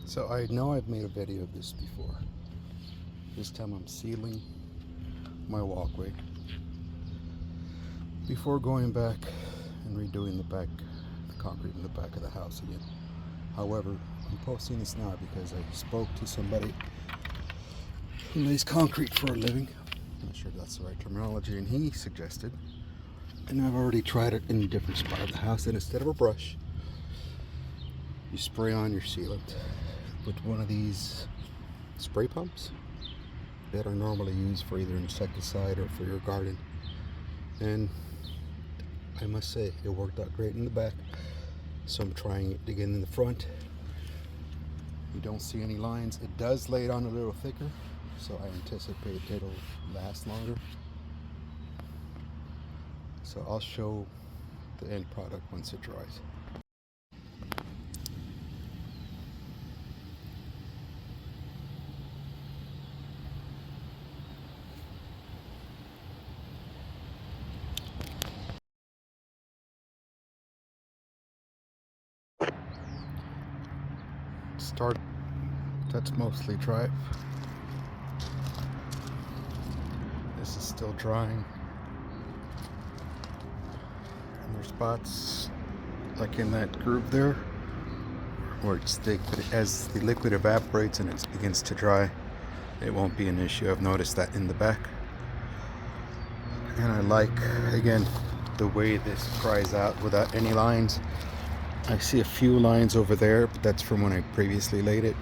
So I know I've made a video of this before. This time I'm sealing my walkway before going back and redoing the concrete in the back of the house again. However, I'm posting this now because I spoke to somebody who lays concrete for a living. I'm not sure if that's the right terminology, and he suggested, and I've already tried it in a different spot of the house, that instead of a brush, you spray on your sealant with one of these spray pumps that are normally used for either insecticide or for your garden. And I must say, it worked out great in the back, so I'm trying it again in the front. You don't see any lines. It does lay it on a little thicker, so I anticipate it'll last longer. So I'll show the end product once it dries. That's mostly dry. This is still drying. And there's spots like in that groove there where it's thick, but as the liquid evaporates and it begins to dry, it won't be an issue. I've noticed that in the back. And I like, again, the way this dries out without any lines. I see a few lines over there, but that's from when I previously laid it.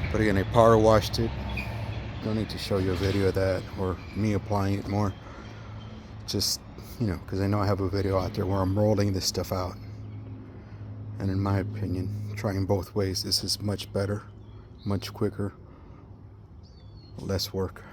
But again, I power washed it. Don't need to show you a video of that or me applying it more. Just, because I know I have a video out there where I'm rolling this stuff out. And in my opinion, trying both ways, this is much better, much quicker, less work.